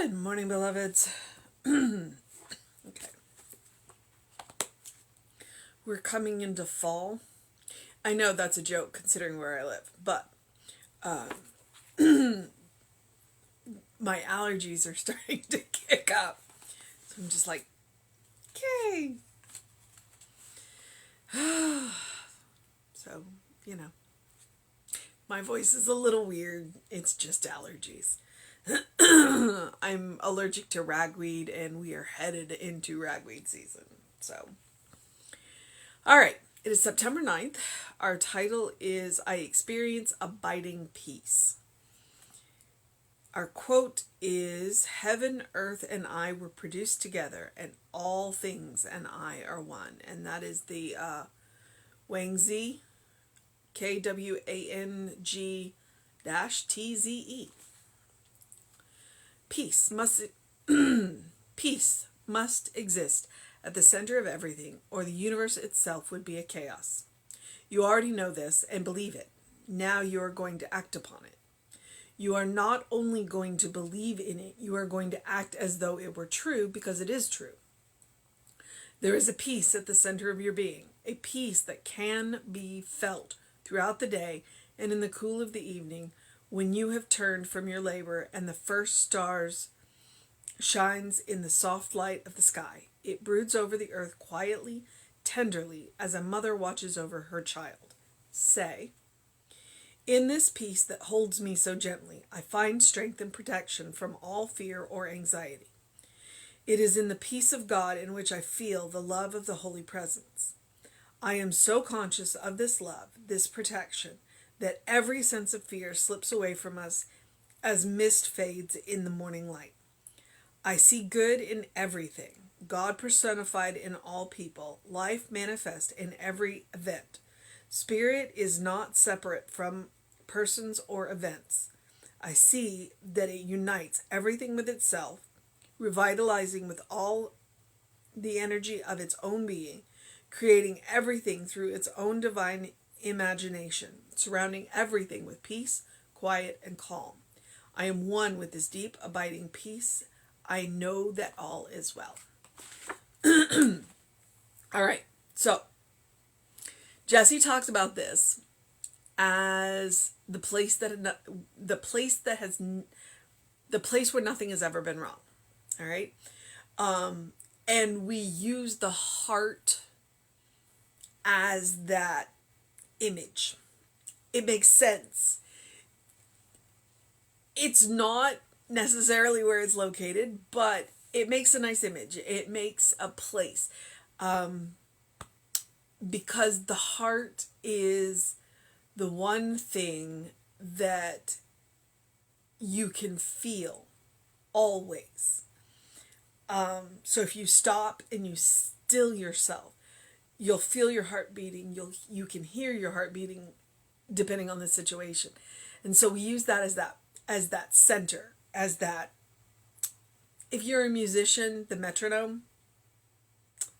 Good morning, beloveds. Okay. We're coming into fall. I know that's a joke considering where I live, but my allergies are starting to kick up. So I'm just like, okay. So, you know, my voice is a little weird. It's just allergies. I'm allergic to ragweed, and we are headed into ragweed season. So, all right. It is September 9th. Our title is I Experience Abiding Peace. Our quote is Heaven, earth, and I were produced together, and all things and I are one. And that is the Wangzi, Kwang -TZE. Peace must peace must exist at the center of everything, or the universe itself would be a chaos. You already know this and believe it. Now you are going to act upon it. You are not only going to believe in it, you are going to act as though it were true, because it is true. There is a peace at the center of your being, a peace that can be felt throughout the day and in the cool of the evening, when you have turned from your labor and the first stars shines in the soft light of the sky. It broods over the earth quietly, tenderly, as a mother watches over her child. Say, in this peace that holds me so gently, I find strength and protection from all fear or anxiety. It is in the peace of God in which I feel the love of the Holy Presence. I am so conscious of this love, this protection, that every sense of fear slips away from us as mist fades in the morning light. I see good in everything, God personified in all people, life manifest in every event. Spirit is not separate from persons or events. I see that it unites everything with itself, revitalizing with all the energy of its own being, creating everything through its own divine imagination, surrounding everything with peace, quiet, and calm. I am one with this deep, abiding peace. I know that all is well. All right, so Jesse talks about this as the place where nothing has ever been wrong. All right, and we use the heart as that image. It makes sense. It's not necessarily where it's located, but it makes a nice image. It makes a place. Because the heart is the one thing that you can feel always. So if you stop and you still yourself, you'll feel your heart beating. You can hear your heart beating depending on the situation. And so we use that as that center, as that, if you're a musician, the metronome,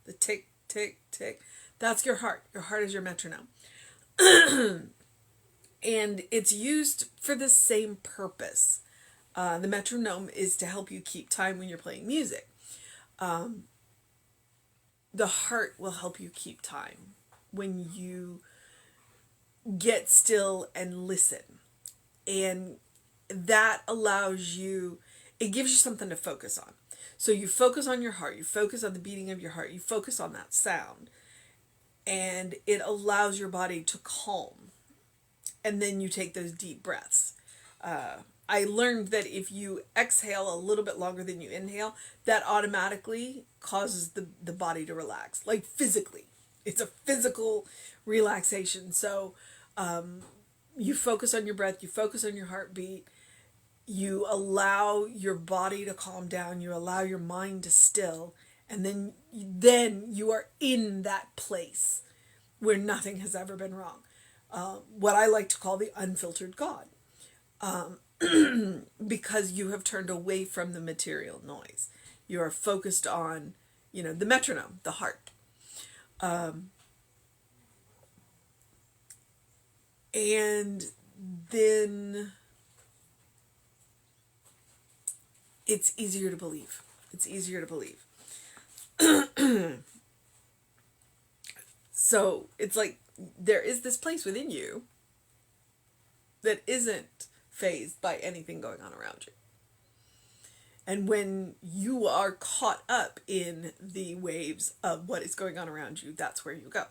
the tick, tick, tick, that's your heart. Your heart is your metronome. And it's used for the same purpose. The metronome is to help you keep time when you're playing music. The heart will help you keep time when you get still and listen. And that allows you, it gives you something to focus on. So you focus on your heart, you focus on the beating of your heart, you focus on that sound, and it allows your body to calm. And then you take those deep breaths. I learned that if you exhale a little bit longer than you inhale, that automatically causes the body to relax, like physically. It's a physical relaxation. So you focus on your breath, you focus on your heartbeat, you allow your body to calm down, you allow your mind to still, and then you are in that place where nothing has ever been wrong. What I like to call the unfiltered God. Because you have turned away from the material noise. You are focused on, the metronome, the heart. And then it's easier to believe. It's easier to believe. So it's like there is this place within you that isn't fazed by anything going on around you. And when you are caught up in the waves of what is going on around you, that's where you go.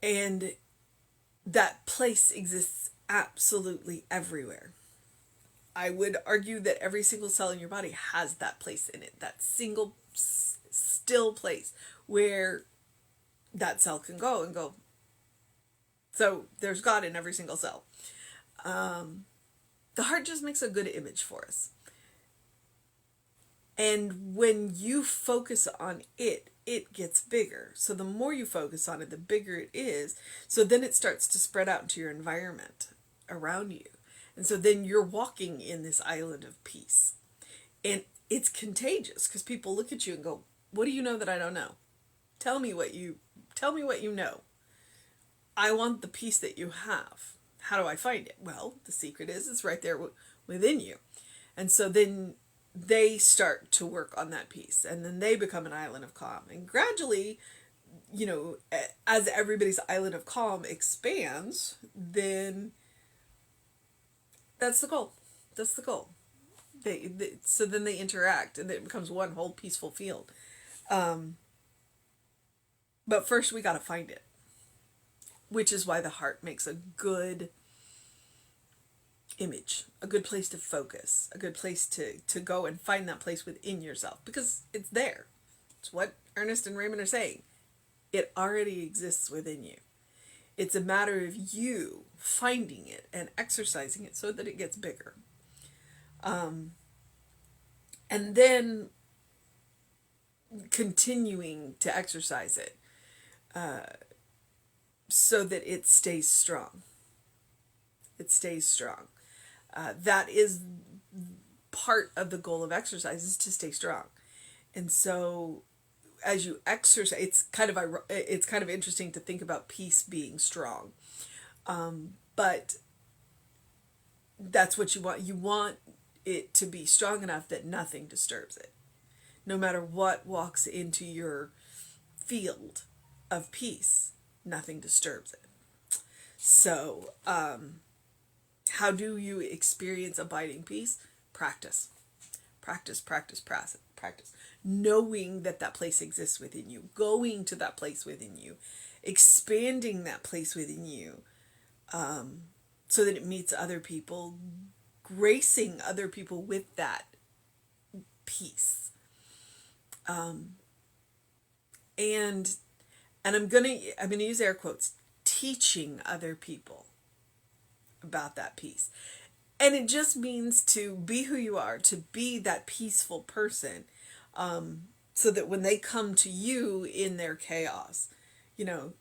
And that place exists absolutely everywhere. I would argue that every single cell in your body has that place in it, that single still place where that cell can go and go. So there's God in every single cell. The heart just makes a good image for us. And when you focus on it, it gets bigger. So the more you focus on it, the bigger it is. So then it starts to spread out into your environment around you. And so then you're walking in this island of peace. And it's contagious because people look at you and go, what do you know that I don't know? Tell me what you know. I want the peace that you have. How do I find it? Well, the secret is it's right there within you. And so then they start to work on that peace, and then they become an island of calm. And gradually, as everybody's island of calm expands, then that's the goal. That's the goal. So then they interact, and it becomes one whole peaceful field. But first we got to find it, which is why the heart makes a good image, a good place to focus, a good place to go and find that place within yourself, because it's there. It's what Ernest and Raymond are saying. It already exists within you. It's a matter of you finding it and exercising it so that it gets bigger. And then continuing to exercise it so that it stays strong. It stays strong. That is part of the goal of exercise, is to stay strong. And so as you exercise, it's kind of interesting to think about peace being strong. But that's what you want. You want it to be strong enough that nothing disturbs it. No matter what walks into your field of peace, nothing disturbs it. So, how do you experience abiding peace? Practice. Practice, practice, practice, practice. Knowing that that place exists within you. Going to that place within you. Expanding that place within you. So that it meets other people. Gracing other people with that peace. And I'm gonna use air quotes, teaching other people about that peace. And it just means to be who you are, to be that peaceful person, so that when they come to you in their chaos,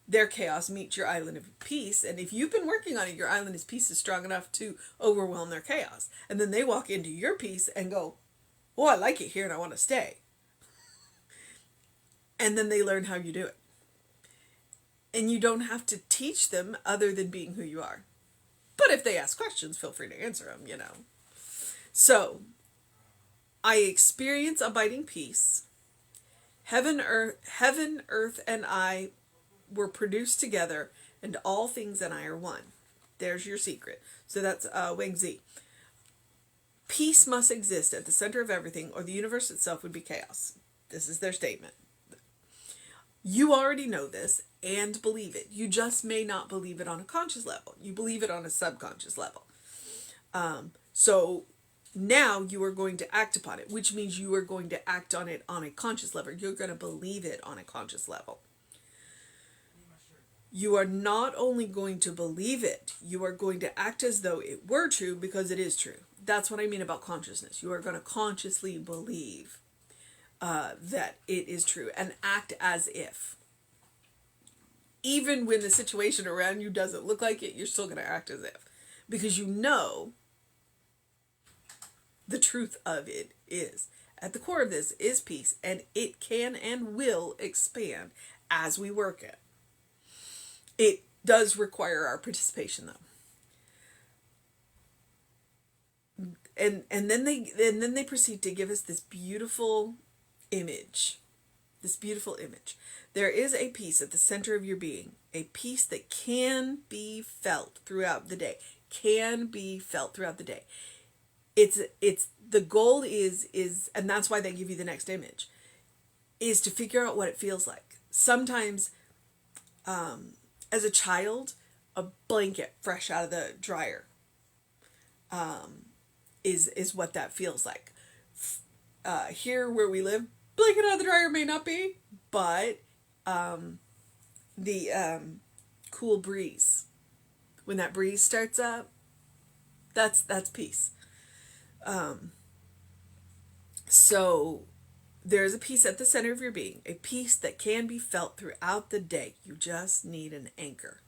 their chaos meets your island of peace. And if you've been working on it, your island of peace is strong enough to overwhelm their chaos. And then they walk into your peace and go, oh, I like it here and I want to stay. And then they learn how you do it. And you don't have to teach them other than being who you are. But if they ask questions, feel free to answer them, So, I experience abiding peace. Heaven, earth, and I were produced together, and all things and I are one. There's your secret. So that's Wangzi. Peace must exist at the center of everything, or the universe itself would be chaos. This is their statement. You already know this and believe it. You just may not believe it on a conscious level. You believe it on a subconscious level. So now you are going to act upon it, which means you are going to act on it on a conscious level. You're going to believe it on a conscious level. You are not only going to believe it, you are going to act as though it were true, because it is true. That's what I mean about consciousness. You are going to consciously believe that it is true and act as if. Even when the situation around you doesn't look like it, you're still going to act as if. Because you know the truth of it is. At the core of this is peace, and it can and will expand as we work it. It does require our participation, though. And then they proceed to give us this beautiful image. This beautiful image. There is a peace at the center of your being, a peace that can be felt throughout the day. Can be felt throughout the day. It's the goal is, and that's why they give you the next image, is to figure out what it feels like. Sometimes, as a child, a blanket fresh out of the dryer is what that feels like. Here where we live, blanket out of the dryer may not be, but the cool breeze, when that breeze starts up, that's peace. So there's a peace at the center of your being, a peace that can be felt throughout the day. You just need an anchor.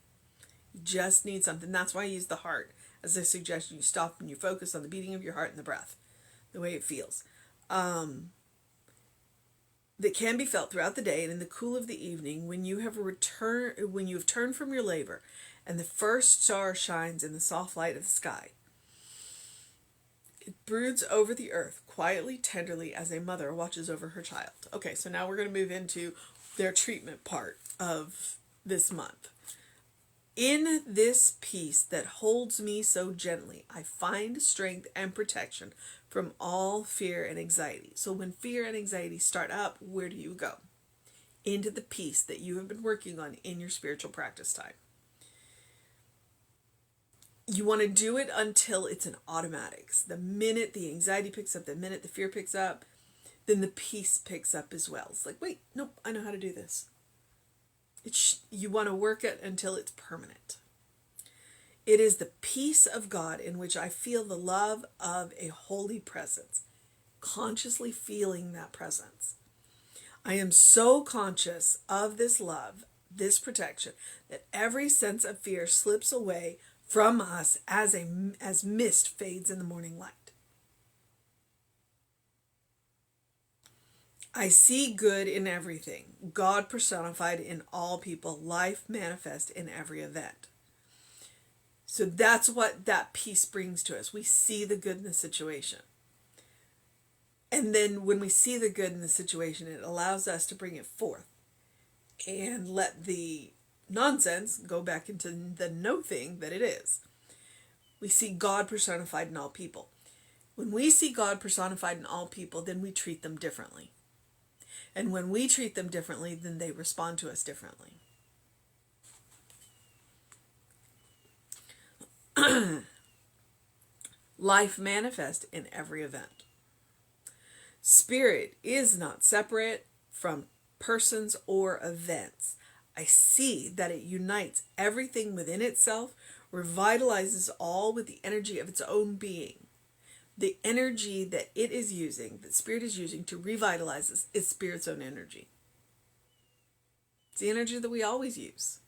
You just need something. That's why I use the heart as a suggestion. You stop and you focus on the beating of your heart and the breath, the way it feels. That can be felt throughout the day and in the cool of the evening when you have turned from your labor and the first star shines in the soft light of the sky. It broods over the earth quietly, tenderly, as a mother watches over her child. Okay, so now we're going to move into their treatment part of this month. In this peace that holds me so gently, I find strength and protection from all fear and anxiety. So when fear and anxiety start up, where do you go? Into the peace that you have been working on in your spiritual practice time. You want to do it until it's an automatics. The minute the anxiety picks up, the minute the fear picks up, then the peace picks up as well. It's like, wait, nope, I know how to do this. You want to work it until it's permanent. It is the peace of God in which I feel the love of a holy presence, consciously feeling that presence. I am so conscious of this love, this protection, that every sense of fear slips away from us as mist fades in the morning light. I see good in everything, God personified in all people, life manifest in every event. So that's what that peace brings to us. We see the good in the situation. And then when we see the good in the situation, it allows us to bring it forth and let the nonsense go back into the no thing that it is. We see God personified in all people. When we see God personified in all people, then we treat them differently. And when we treat them differently, then they respond to us differently. Life manifest in every event. Spirit is not separate from persons or events. I see that it unites everything within itself, revitalizes all with the energy of its own being. The energy that it is using, that Spirit is using to revitalize us, is Spirit's own energy. It's the energy that we always use.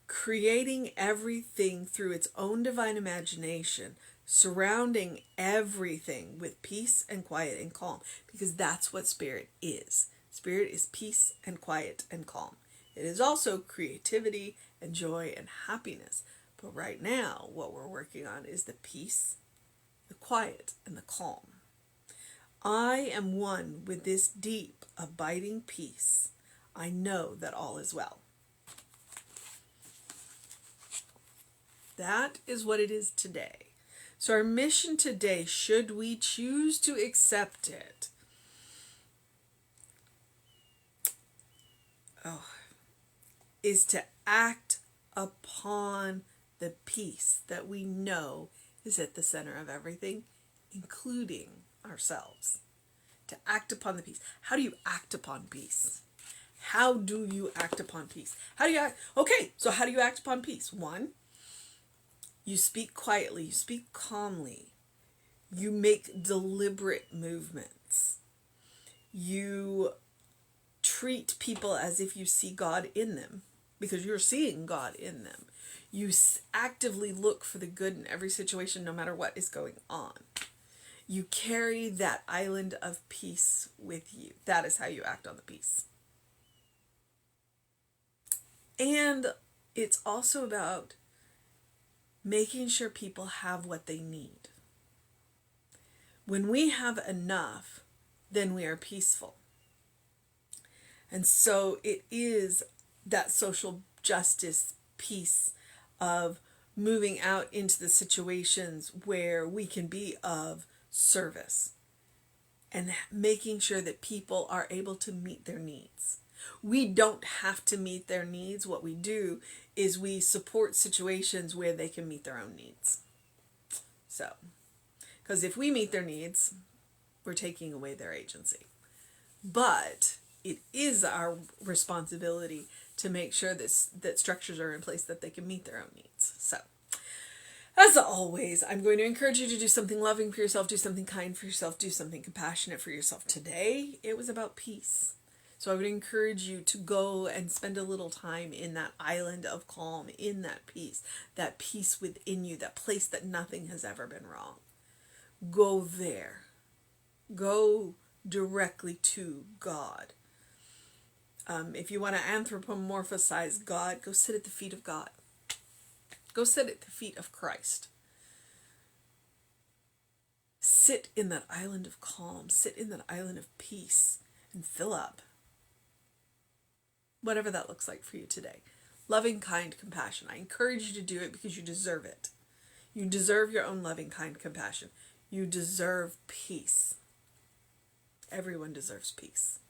Creating everything through its own divine imagination, surrounding everything with peace and quiet and calm, because that's what Spirit is. Spirit is peace and quiet and calm. It is also creativity and joy and happiness. But right now, what we're working on is the peace, the quiet, and the calm. I am one with this deep, abiding peace. I know that all is well. That is what it is today. So our mission today, should we choose to accept it, is to act upon the peace that we know is at the center of everything, including ourselves. To act upon the peace. How do you act upon peace? How do you act upon peace? How do you act? Okay, so how do you act upon peace? 1, you speak quietly, you speak calmly, you make deliberate movements, you treat people as if you see God in them, because you're seeing God in them. You actively look for the good in every situation, no matter what is going on. You carry that island of peace with you. That is how you act on the peace. And it's also about making sure people have what they need. When we have enough, then we are peaceful. And so it is that social justice piece of moving out into the situations where we can be of service and making sure that people are able to meet their needs. We don't have to meet their needs. What we do is we support situations where they can meet their own needs. So, because if we meet their needs, we're taking away their agency. But it is our responsibility to make sure that structures are in place that they can meet their own needs. So, as always, I'm going to encourage you to do something loving for yourself, do something kind for yourself, do something compassionate for yourself. Today, it was about peace. So I would encourage you to go and spend a little time in that island of calm, in that peace within you, that place that nothing has ever been wrong. Go there. Go directly to God. If you want to anthropomorphize God, go sit at the feet of God. Go sit at the feet of Christ. Sit in that island of calm. Sit in that island of peace and fill up. Whatever that looks like for you today. Loving, kind, compassion. I encourage you to do it because you deserve it. You deserve your own loving, kind, compassion. You deserve peace. Everyone deserves peace.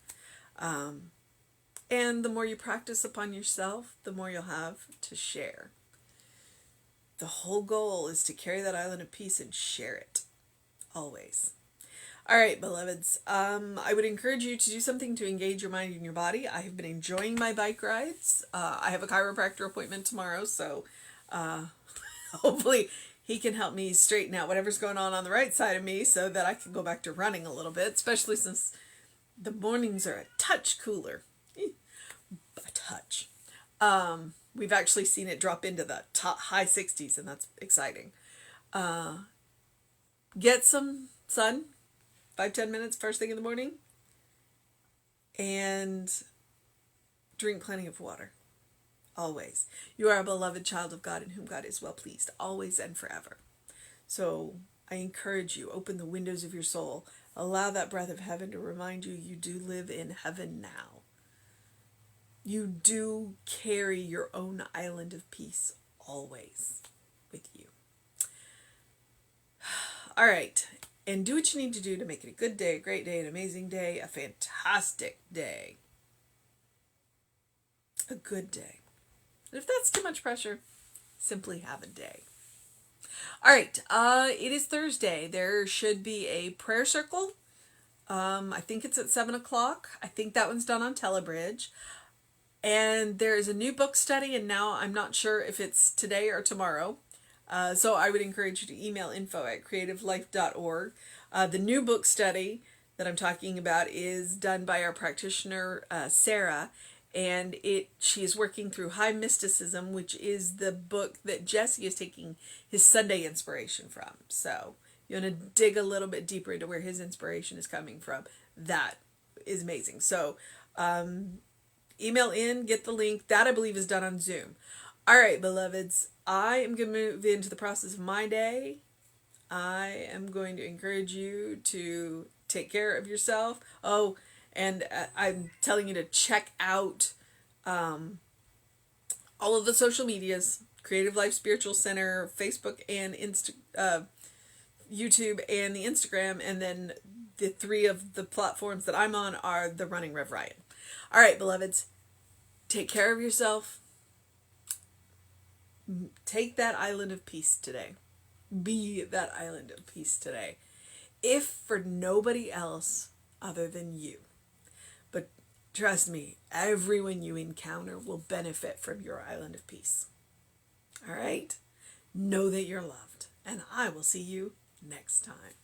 And the more you practice upon yourself, the more you'll have to share. The whole goal is to carry that island of peace and share it. Always. All right, beloveds. I would encourage you to do something to engage your mind and your body. I have been enjoying my bike rides. I have a chiropractor appointment tomorrow, so hopefully he can help me straighten out whatever's going on the right side of me so that I can go back to running a little bit, especially since the mornings are a touch cooler. A touch. We've actually seen it drop into the high 60s, and that's exciting. Get some sun, 5-10 minutes first thing in the morning, and drink plenty of water. Always. You are a beloved child of God in whom God is well pleased, always and forever. So I encourage you, open the windows of your soul. Allow that breath of heaven to remind you do live in heaven now. You do carry your own island of peace always with you. All right. And do what you need to do to make it a good day, a great day, an amazing day, a fantastic day. A good day. And if that's too much pressure, simply have a day. All right. It is Thursday. There should be a prayer circle. I think it's at 7 o'clock. I think that one's done on Telebridge. And there is a new book study, and now I'm not sure if it's today or tomorrow. So I would encourage you to email info@creativelife.org. The new book study that I'm talking about is done by our practitioner, Sarah, and she is working through High Mysticism, which is the book that Jesse is taking his Sunday inspiration from. So you want to dig a little bit deeper into where his inspiration is coming from. That is amazing. So email in, get the link. That I believe is done on Zoom. All right, beloveds, I am going to move into the process of my day. I am going to encourage you to take care of yourself. Oh, and I'm telling you to check out all of the social medias, Creative Life Spiritual Center, Facebook and YouTube and the Instagram, and then the 3 of the platforms that I'm on are the Running Rev Ryan. All right, beloveds, take care of yourself. Take that island of peace today. Be that island of peace today. If for nobody else other than you. But trust me, everyone you encounter will benefit from your island of peace. All right? Know that you're loved. And I will see you next time.